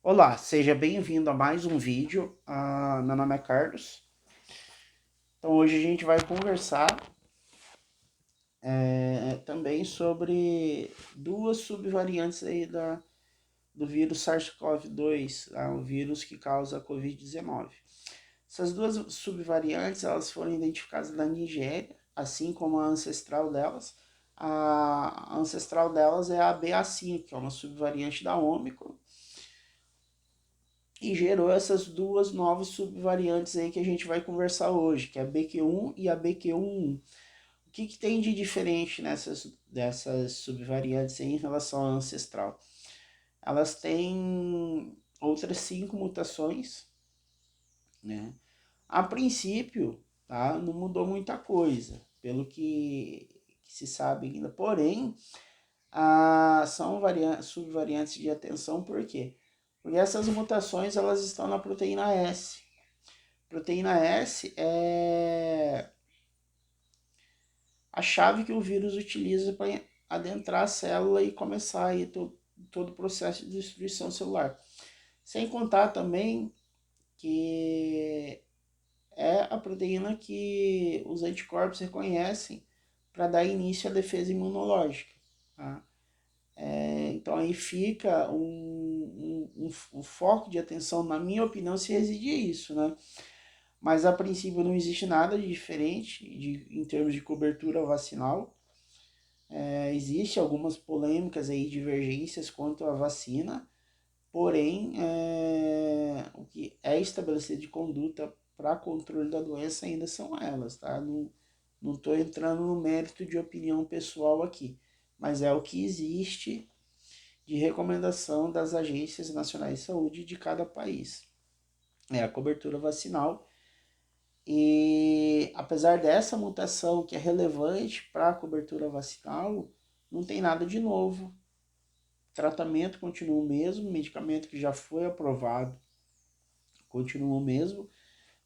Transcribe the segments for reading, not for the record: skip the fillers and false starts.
Olá, seja bem-vindo a mais um vídeo. Meu nome é Carlos. Então hoje a gente vai conversar também sobre duas subvariantes aí do vírus SARS-CoV-2, o vírus que causa a Covid-19. Essas duas subvariantes elas foram identificadas na Nigéria, assim como a ancestral delas. A ancestral delas é a BA5, que é uma subvariante da Ômicron, e gerou essas duas novas subvariantes aí que a gente vai conversar hoje, que é a BQ1 e a BQ11. O que tem de diferente dessas subvariantes aí em relação à ancestral? Elas têm outras 5 mutações, né? A princípio, tá? Não mudou muita coisa, pelo que se sabe ainda. Porém, são subvariantes de atenção, por quê? Porque essas mutações elas estão na proteína S. Proteína S é a chave que o vírus utiliza para adentrar a célula e começar aí todo o processo de destruição celular. Sem contar também que é a proteína que os anticorpos reconhecem para dar início à defesa imunológica. Tá? Então aí fica um foco de atenção, na minha opinião, se reside isso, né? Mas a princípio não existe nada de diferente em termos de cobertura vacinal. Existe algumas polêmicas aí, divergências quanto à vacina, porém o que é estabelecido de conduta para controle da doença ainda são elas, tá? Não estou entrando no mérito de opinião pessoal aqui, mas é o que existe de recomendação das agências nacionais de saúde de cada país. É a cobertura vacinal. E apesar dessa mutação que é relevante para a cobertura vacinal, não tem nada de novo. O tratamento continua o mesmo, medicamento que já foi aprovado continua o mesmo,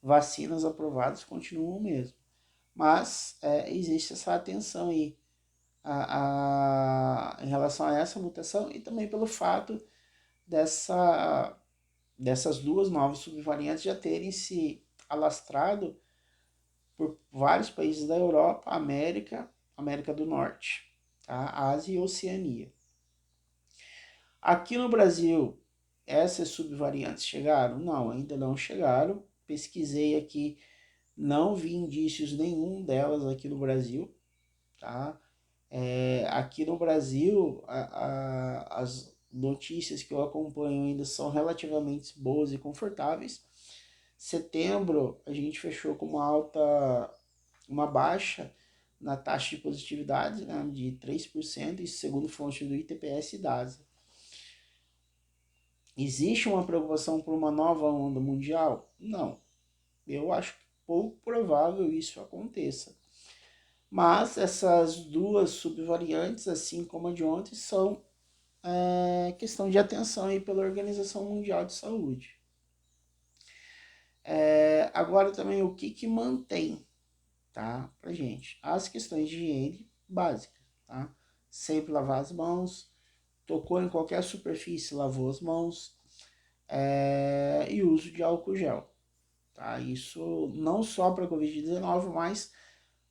vacinas aprovadas continuam o mesmo. Mas existe essa atenção aí em relação a essa mutação e também pelo fato dessas duas novas subvariantes já terem se alastrado por vários países da Europa, América, América do Norte, tá? Ásia e Oceania. Aqui no Brasil, essas subvariantes chegaram? Não, ainda não chegaram. Pesquisei aqui, não vi indícios nenhum delas aqui no Brasil, tá? Aqui no Brasil, as notícias que eu acompanho ainda são relativamente boas e confortáveis. Setembro, a gente fechou com uma baixa na taxa de positividade, né, de 3%, isso segundo fonte do ITPS e DASA. Existe uma preocupação por uma nova onda mundial? Não. Eu acho pouco provável isso aconteça. Mas essas duas subvariantes, assim como a de ontem, são questão de atenção aí pela Organização Mundial de Saúde. Agora também o que mantém, tá, pra gente? As questões de higiene básicas, tá? Sempre lavar as mãos, tocou em qualquer superfície, lavou as mãos, e uso de álcool gel. Tá? Isso não só para a Covid-19, mas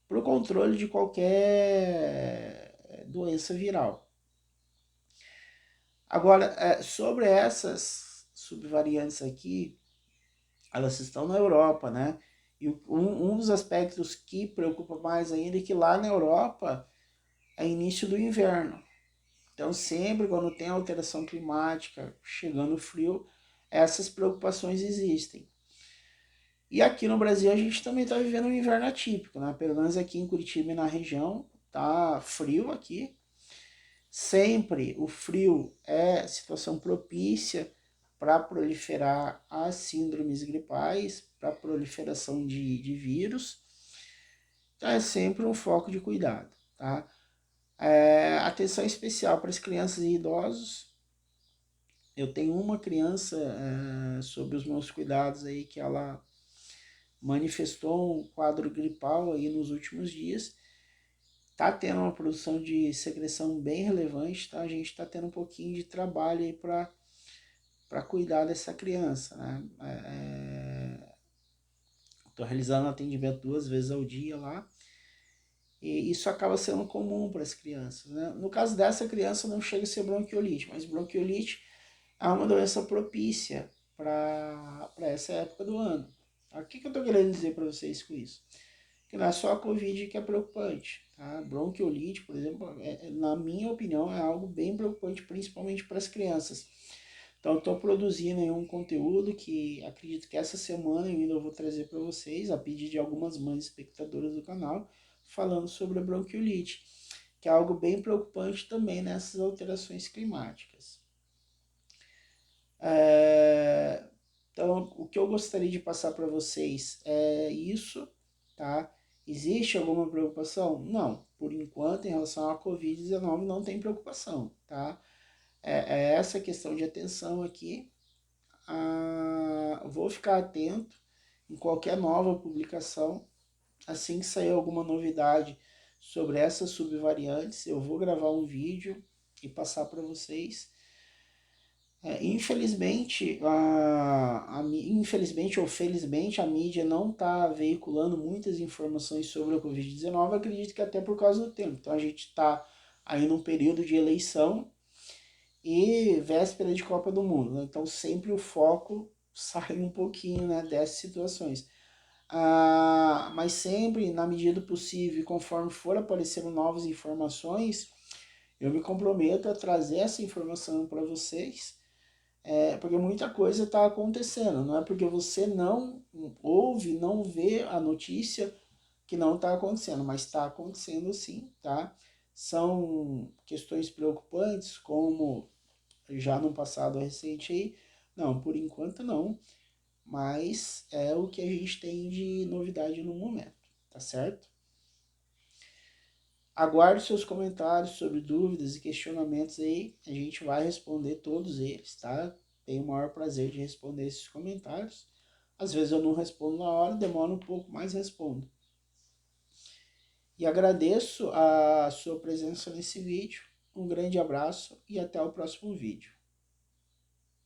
para o controle de qualquer doença viral. Agora, sobre essas subvariantes aqui, elas estão na Europa, né? E um dos aspectos que preocupa mais ainda é que lá na Europa é início do inverno. Então, sempre quando tem alteração climática, chegando frio, essas preocupações existem. E aqui no Brasil a gente também está vivendo um inverno atípico, né? Pelo menos aqui em Curitiba e na região, tá frio aqui. Sempre o frio é situação propícia para proliferar as síndromes gripais, para proliferação de vírus. Então é sempre um foco de cuidado, tá? Atenção especial para as crianças e idosos. Eu tenho uma criança sob os meus cuidados aí que ela manifestou um quadro gripal aí nos últimos dias. Tá tendo uma produção de secreção bem relevante, tá? A gente tá tendo um pouquinho de trabalho aí para para cuidar dessa criança, né? Estou realizando atendimento 2 vezes ao dia lá, e isso acaba sendo comum para as crianças, né? No caso dessa criança não chega a ser bronquiolite, mas bronquiolite é uma doença propícia para essa época do ano. O que eu estou querendo dizer para vocês com isso? Que não é só a Covid que é preocupante. Tá? Bronquiolite, por exemplo, na minha opinião, é algo bem preocupante, principalmente para as crianças. Então, estou produzindo aí um conteúdo que acredito que essa semana eu ainda vou trazer para vocês, a pedido de algumas mães espectadoras do canal, falando sobre a bronquiolite, que é algo bem preocupante também nessas alterações climáticas. Então, o que eu gostaria de passar para vocês é isso, tá? Existe alguma preocupação? Não, por enquanto, em relação à Covid-19, não tem preocupação, tá? É essa questão de atenção aqui. Vou ficar atento em qualquer nova publicação. Assim que sair alguma novidade sobre essas subvariantes, eu vou gravar um vídeo e passar para vocês. Infelizmente ou felizmente, a mídia não está veiculando muitas informações sobre a Covid-19, acredito que até por causa do tempo. Então a gente está aí num período de eleição e véspera de Copa do Mundo, né? Então sempre o foco sai um pouquinho, né, dessas situações. Mas sempre, na medida do possível, conforme for aparecendo novas informações, eu me comprometo a trazer essa informação para vocês, porque muita coisa está acontecendo. Não é porque você não ouve, não vê a notícia que não está acontecendo, mas está acontecendo sim, tá? São questões preocupantes, como já no passado recente aí. Não, por enquanto não, mas é o que a gente tem de novidade no momento, tá certo? Aguardo seus comentários sobre dúvidas e questionamentos aí, a gente vai responder todos eles, tá? Tenho o maior prazer de responder esses comentários. Às vezes eu não respondo na hora, demora um pouco, mas respondo. E agradeço a sua presença nesse vídeo. Um grande abraço e até o próximo vídeo.